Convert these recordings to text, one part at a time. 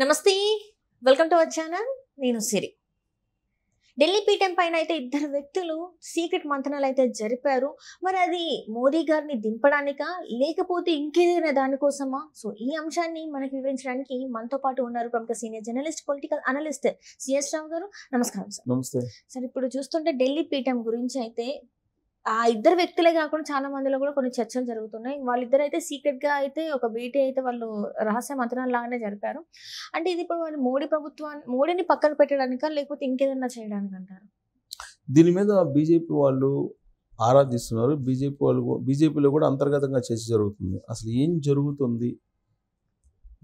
నమస్తే, welcome to our channel. నేను సిరి. ఢిల్లీ పీఠం పైన అయితే ఇద్దరు వ్యక్తులు సీక్రెట్ మంతనాలు అయితే జరిపారు. మరి అది మోదీ గారిని దింపడానికా లేకపోతే ఇంకేదైనా దానికోసమా? సో ఈ అంశాన్ని మనకి వివరించడానికి మనతో పాటు ఉన్నారు ప్రముఖ senior journalist, political analyst CS Rao garu. నమస్కారం సార్. నమస్తే సార్, ఇప్పుడు చూస్తుంటే ఢిల్లీ పీఠం గురించి అయితే ఆ ఇద్దరు వ్యక్తులే కాకుండా చాలా మందిలో కూడా కొన్ని చర్చలు జరుగుతున్నాయి. వాళ్ళిద్దరు అయితే సీక్రెట్ గా అయితే ఒక భేటీ అయితే వాళ్ళు రహస్య మంత్రాలు లాగానే జరిపారు. అంటే ఇది ఇప్పుడు వాళ్ళు మోడీని పక్కన పెట్టడానికా లేకపోతే ఇంకేదన్నా చేయడానికి అంటారు? దీని మీద బీజేపీ వాళ్ళు ఆరాధిస్తున్నారు. బీజేపీలో కూడా అంతర్గతంగా చర్చ జరుగుతుంది. అసలు ఏం జరుగుతుంది?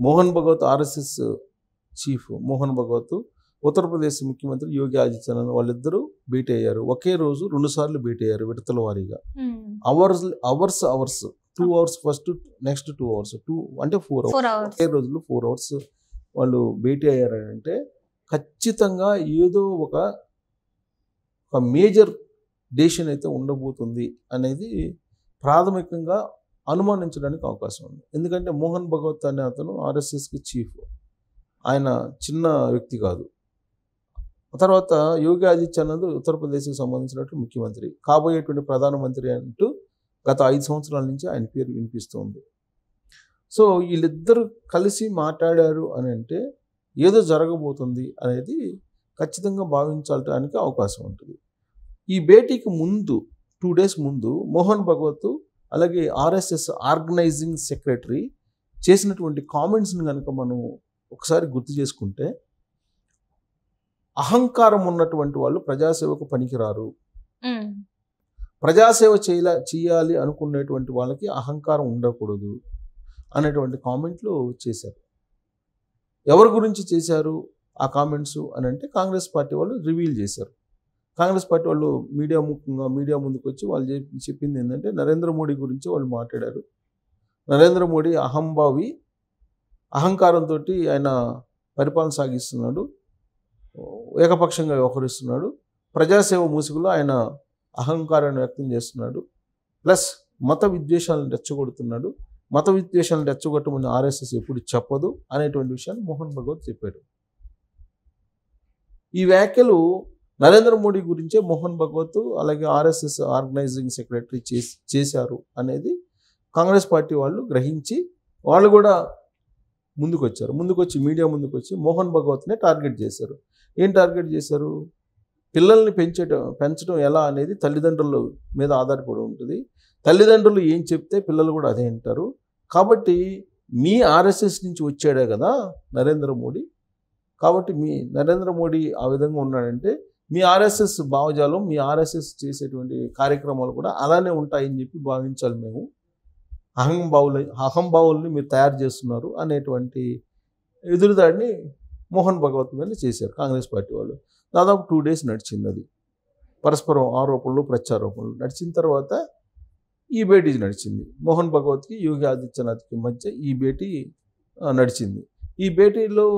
మోహన్ భగవత్ ఆర్ఎస్ఎస్ చీఫ్ మోహన్ భగవత్, ఉత్తరప్రదేశ్ ముఖ్యమంత్రి యోగి ఆదిత్యనాథ్ వాళ్ళిద్దరూ భేటీ అయ్యారు. ఒకే రోజు 2 సార్లు భేటీ అయ్యారు విడతల వారీగా. Hours 2 hours first, next 2 hours, 2 అంటే 4 అవర్స్, ఒకే రోజులో 4 అవర్స్ వాళ్ళు భేటీ అయ్యారంటే ఖచ్చితంగా ఏదో ఒక మేజర్ డెసిషన్ అయితే ఉండబోతుంది అనేది ప్రాథమికంగా అనుమానించడానికి అవకాశం ఉంది. ఎందుకంటే మోహన్ భగవత్ అనే అతను ఆర్ఎస్ఎస్కి చీఫ్, ఆయన చిన్న వ్యక్తి కాదు. తర్వాత యోగి ఆదిత్యనాథ్ ఉత్తరప్రదేశ్కి సంబంధించినట్టు ముఖ్యమంత్రి, కాబోయేటువంటి ప్రధానమంత్రి అంటూ గత 5 సంవత్సరాల నుంచి ఆయన పేరు వినిపిస్తుంది. సో వీళ్ళిద్దరూ కలిసి మాట్లాడారు అని అంటే ఏదో జరగబోతుంది అనేది ఖచ్చితంగా భావించడానికి అవకాశం ఉంటుంది. ఈ భేటీకి ముందు 2 డేస్ ముందు మోహన్ భగవత్ అలాగే ఆర్ఎస్ఎస్ ఆర్గనైజింగ్ సెక్రటరీ చేసినటువంటి కామెంట్స్ని కనుక మనం ఒకసారి గుర్తు చేసుకుంటే, అహంకారం ఉన్నటువంటి వాళ్ళు ప్రజాసేవకు పనికిరారు, ప్రజాసేవ చేయాలి అనుకునేటువంటి వాళ్ళకి అహంకారం ఉండకూడదు అనేటువంటి కామెంట్లు చేశారు. ఎవరి గురించి చేశారు ఆ కామెంట్స్ అని అంటే కాంగ్రెస్ పార్టీ వాళ్ళు రివీల్ చేశారు. కాంగ్రెస్ పార్టీ వాళ్ళు మీడియా ముందుకు వచ్చి వాళ్ళు చెప్పింది ఏంటంటే నరేంద్ర మోడీ గురించి వాళ్ళు మాట్లాడారు. నరేంద్ర మోడీ అహంభావి, అహంకారంతో ఆయన పరిపాలన సాగిస్తున్నాడు, ఏకపక్షంగా వ్యవహరిస్తున్నాడు, ప్రజాసేవ ముసుగులో ఆయన అహంకారాన్ని వ్యక్తం చేస్తున్నాడు, ప్లస్ మత విద్వేషాలను రెచ్చగొడుతున్నాడు. మత విద్వేషాలను రెచ్చగొట్టమని ఆర్ఎస్ఎస్ ఎప్పుడు చెప్పదు అనేటువంటి విషయాన్ని మోహన్ భగవత్ చెప్పాడు. ఈ వ్యాఖ్యలు నరేంద్ర మోడీ గురించే మోహన్ భగవత్ అలాగే ఆర్ఎస్ఎస్ ఆర్గనైజింగ్ సెక్రటరీ చేశారు అనేది కాంగ్రెస్ పార్టీ వాళ్ళు గ్రహించి వాళ్ళు కూడా ముందుకొచ్చి మీడియా ముందుకొచ్చి మోహన్ భగవత్నే టార్గెట్ చేశారు. ఏం టార్గెట్ చేశారు? పిల్లల్ని పెంచడం ఎలా అనేది తల్లిదండ్రుల మీద ఆధారపడి ఉంటుంది. తల్లిదండ్రులు ఏం చెప్తే పిల్లలు కూడా అదే అంటారు. కాబట్టి మీ ఆర్ఎస్ఎస్ నుంచి వచ్చాడే కదా నరేంద్ర మోడీ, కాబట్టి మీ నరేంద్ర మోడీ ఆ విధంగా ఉన్నాడంటే మీ ఆర్ఎస్ఎస్ భావజాలం, మీ ఆర్ఎస్ఎస్ చేసేటువంటి కార్యక్రమాలు కూడా అలానే ఉంటాయని చెప్పి భావించాలి. మేము అహంభావుల్ని మీరు తయారు చేస్తున్నారు అనేటువంటి ఎదురుదాడిని మోహన్ భగవత్ మీద చేశారు కాంగ్రెస్ పార్టీ వాళ్ళు. దాదాపు 2 డేస్ నడిచింది. అది పరస్పరం ఆరోపణలు ప్రత్యారోపణలు నడిచిన తర్వాత ఈ భేటీ నడిచింది. మోహన్ భగవత్కి యోగి ఆదిత్యనాథ్కి మధ్య ఈ భేటీ నడిచింది. ఈ భేటీలో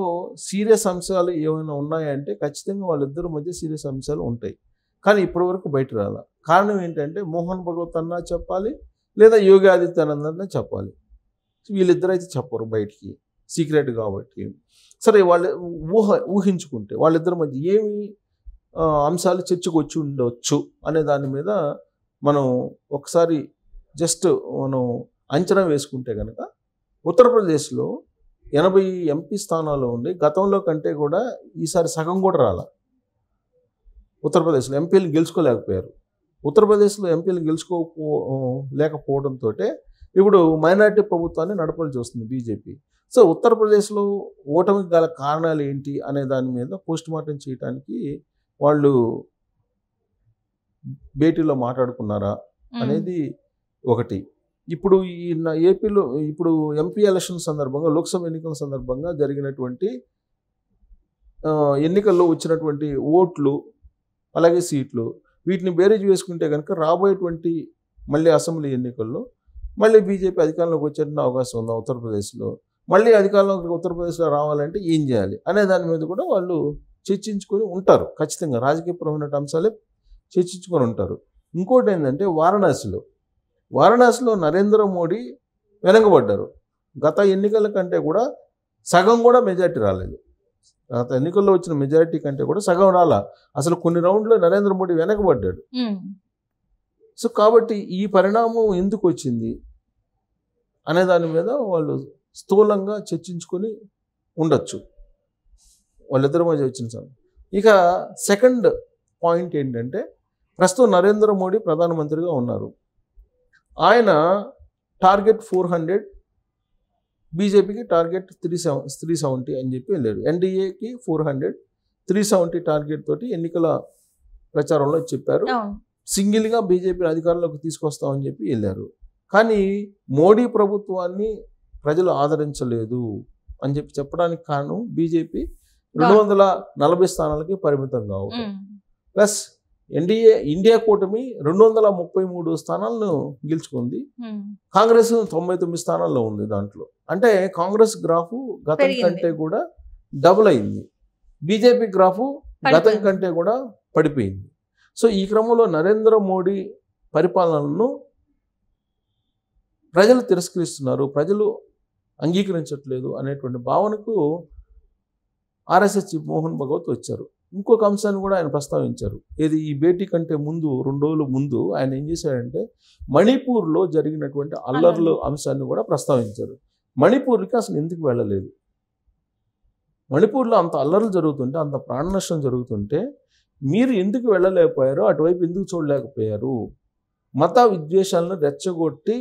సీరియస్ అంశాలు ఏమైనా ఉన్నాయంటే ఖచ్చితంగా వాళ్ళిద్దరి మధ్య సీరియస్ అంశాలు ఉంటాయి. కానీ ఇప్పటివరకు బయట రాలా. కారణం ఏంటంటే మోహన్ భగవత్ అన్నా చెప్పాలి, లేదా యోగి ఆదిత్యనాథ్ అన్నా చెప్పాలి. వీళ్ళిద్దరు అయితే చెప్పరు బయటికి, సీక్రెట్ కాబట్టి. సరే, వాళ్ళు ఊహించుకుంటే వాళ్ళిద్దరి మధ్య ఏమి అంశాలు చర్చకు వచ్చి ఉండవచ్చు అనే దాని మీద మనం ఒకసారి జస్ట్ మనం అంచనా వేసుకుంటే కనుక ఉత్తరప్రదేశ్లో 80 ఎంపీ స్థానాలు ఉండి గతంలో కంటే కూడా ఈసారి సగం కూడా రాల. ఉత్తరప్రదేశ్లో ఎంపీలు గెలుచుకోలేకపోయారు. ఉత్తరప్రదేశ్లో ఎంపీలు లేకపోవడంతో ఇప్పుడు మైనారిటీ ప్రభుత్వాన్ని నడపాల్సి వస్తుంది బీజేపీ. సో ఉత్తరప్రదేశ్లో ఓటమికి గల కారణాలు ఏంటి అనే దాని మీద పోస్ట్ మార్టం చేయడానికి వాళ్ళు భేటీలో మాట్లాడుకున్నారా అనేది ఒకటి. ఇప్పుడు ఈ ఏపీలో ఇప్పుడు ఎంపీ ఎలక్షన్ సందర్భంగా, లోక్సభ ఎన్నికల సందర్భంగా జరిగినటువంటి ఎన్నికల్లో వచ్చినటువంటి ఓట్లు అలాగే సీట్లు, వీటిని బేరీజ్ వేసుకుంటే కనుక రాబోయేటువంటి మళ్ళీ అసెంబ్లీ ఎన్నికల్లో మళ్ళీ బీజేపీ అధికారంలోకి వచ్చేటువంటి అవకాశం ఉంది. ఉత్తరప్రదేశ్లో మళ్ళీ అధికారంలోకి ఉత్తరప్రదేశ్లో రావాలంటే ఏం చేయాలి అనే దాని మీద కూడా వాళ్ళు చర్చించుకొని ఉంటారు. ఖచ్చితంగా రాజకీయపరమైన అంశాలే చర్చించుకొని ఉంటారు. ఇంకోటి ఏంటంటే వారణాసిలో నరేంద్ర మోడీ వెనకబడ్డారు. గత ఎన్నికల కంటే కూడా సగం కూడా మెజారిటీ రాలేదు. గత ఎన్నికల్లో వచ్చిన మెజారిటీ కంటే కూడా సగం రాలా. అసలు కొన్ని రౌండ్లో నరేంద్ర మోడీ వెనకబడ్డాడు. సో కాబట్టి ఈ పరిణామం ఎందుకు వచ్చింది అనే దాని మీద వాళ్ళు స్థూలంగా చర్చించుకొని ఉండొచ్చు వాళ్ళిద్దరి మధ్య వచ్చిన సమయం. ఇక సెకండ్ పాయింట్ ఏంటంటే, ప్రస్తుతం నరేంద్ర మోడీ ప్రధానమంత్రిగా ఉన్నారు. ఆయన టార్గెట్ 400, బీజేపీకి టార్గెట్ 370 అని చెప్పి వెళ్ళారు. ఎన్డీఏకి 400, 370 టార్గెట్ తోటి ఎన్నికల ప్రచారంలో చెప్పారు. సింగిల్గా బీజేపీని అధికారంలోకి తీసుకొస్తామని చెప్పి వెళ్ళారు. కానీ మోడీ ప్రభుత్వాన్ని ప్రజలు ఆదరించలేదు అని చెప్పి చెప్పడానికి కారణం బీజేపీ 240 స్థానాలకి పరిమితం కావడం, ప్లస్ ఇండియా కూటమి 233 స్థానాలను గెలుచుకుంది. కాంగ్రెస్ 99 స్థానాల్లో ఉంది. దాంట్లో అంటే కాంగ్రెస్ గ్రాఫ్ గతం కంటే కూడా డబుల్ అయింది, బీజేపీ గ్రాఫ్ గతం కంటే కూడా పడిపోయింది. సో ఈ క్రమంలో నరేంద్ర మోడీ పరిపాలనను ప్రజలు తిరస్కరిస్తున్నారు, ప్రజలు అంగీకరించట్లేదు అనేటువంటి భావనకు ఆర్ఎస్ఎస్ చీఫ్ మోహన్ భగవత్ వచ్చారు. ఇంకొక అంశాన్ని కూడా ఆయన ప్రస్తావించారు. ఏది ఈ భేటీ కంటే ముందు 2 రోజుల ముందు ఆయన ఏం చేశాడంటే, మణిపూర్లో జరిగినటువంటి అల్లర్ల అంశాన్ని కూడా ప్రస్తావించారు. మణిపూర్కి అసలు ఎందుకు వెళ్ళలేదు? మణిపూర్లో అంత అల్లర్లు జరుగుతుంటే, అంత ప్రాణ నష్టం జరుగుతుంటే మీరు ఎందుకు వెళ్ళలేకపోయారు? అటువైపు ఎందుకు చూడలేకపోయారు? మత విద్వేషాలను రెచ్చగొట్టి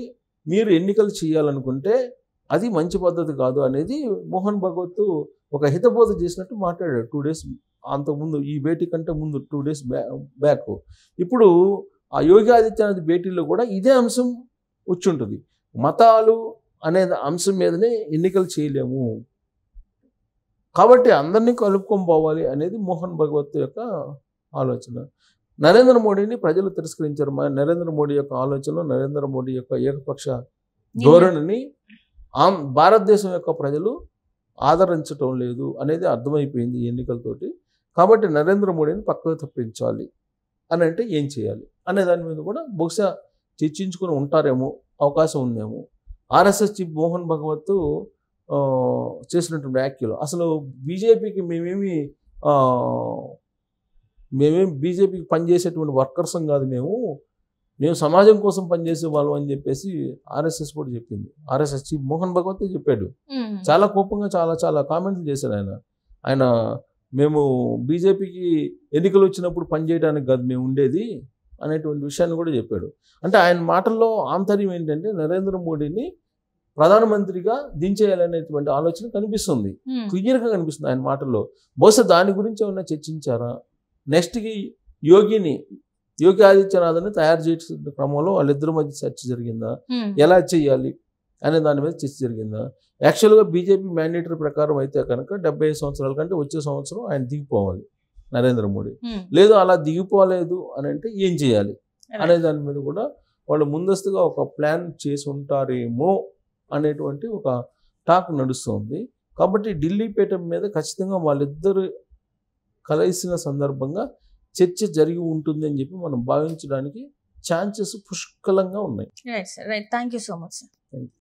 మీరు ఎన్నికలు చేయాలనుకుంటే అది మంచి పద్ధతి కాదు అనేది మోహన్ భగవత్ ఒక హితబోధ చేసినట్టు మాట్లాడాడు 2 డేస్ అంతకుముందు, ఈ భేటీ కంటే ముందు 2 డేస్ బ్యాక్. ఇప్పుడు ఆ యోగి ఆదిత్యనాథ్ భేటీలో కూడా ఇదే అంశం వచ్చి ఉంటుంది. మతాలు అనే అంశం మీదనే ఎన్నికలు చేయలేము కాబట్టి అందరినీ కలుపుకొని పోవాలి అనేది మోహన్ భగవత్ యొక్క ఆలోచన. నరేంద్ర మోడీని ప్రజలు తిరస్కరించారు. నరేంద్ర మోడీ యొక్క ఆలోచనలు, నరేంద్ర మోడీ యొక్క ఏకపక్ష ధోరణిని భారతదేశం యొక్క ప్రజలు ఆదరించటం లేదు అనేది అర్థమైపోయింది ఈ ఎన్నికలతోటి. కాబట్టి నరేంద్ర మోడీని పక్కకు తప్పించాలి అని అంటే ఏం చేయాలి అనే దాని మీద కూడా బహుశా చర్చించుకుని ఉంటారేమో, అవకాశం ఉందేమో. ఆర్ఎస్ఎస్ చీఫ్ మోహన్ భగవత్ చేసినటువంటి వ్యాఖ్యలు, అసలు బీజేపీకి మేమేమి బీజేపీకి పనిచేసేటువంటి వర్కర్సం కాదు, మేము సమాజం కోసం పనిచేసే వాళ్ళం అని చెప్పేసి ఆర్ఎస్ఎస్ కూడా చెప్పింది. ఆర్ఎస్ఎస్ చీఫ్ మోహన్ భగవత్ చెప్పాడు. చాలా కోపంగా చాలా కామెంట్లు చేశాడు ఆయన. మేము బీజేపీకి ఎన్నికలు వచ్చినప్పుడు పనిచేయడానికి కాదు మేము ఉండేది అనేటువంటి విషయాన్ని కూడా చెప్పాడు. అంటే ఆయన మాటల్లో ఆంతర్యం ఏంటంటే, నరేంద్ర మోడీని ప్రధానమంత్రిగా దించేయాలనేటువంటి ఆలోచన కనిపిస్తుంది, క్లియర్గా కనిపిస్తుంది ఆయన మాటల్లో. బహుశా దాని గురించి ఏమన్నా చర్చించారా? నెక్స్ట్కి యోగి ఆదిత్యనాథ్ని తయారు చేసిన క్రమంలో వాళ్ళిద్దరి మధ్య చర్చ జరిగిందా? ఎలా చేయాలి అనే దాని మీద చర్చ జరిగిందా? యాక్చువల్గా బీజేపీ మ్యాండేటరీ ప్రకారం అయితే కనుక 75 సంవత్సరాల కంటే వచ్చే సంవత్సరం ఆయన దిగిపోవాలి నరేంద్ర మోడీ. లేదు అలా దిగిపోలేదు అని అంటే ఏం చేయాలి అనే దాని మీద కూడా వాళ్ళు ముందస్తుగా ఒక ప్లాన్ చేసి ఉంటారేమో అనేటువంటి ఒక టాక్ నడుస్తుంది. కాబట్టి ఢిల్లీ పీఠం మీద ఖచ్చితంగా వాళ్ళిద్దరు కలిసిన సందర్భంగా చర్చ జరిగి ఉంటుంది అని చెప్పి మనం భావించడానికి ఛాన్సెస్ పుష్కలంగా ఉన్నాయి. Right sir, right. Thank you so much sir.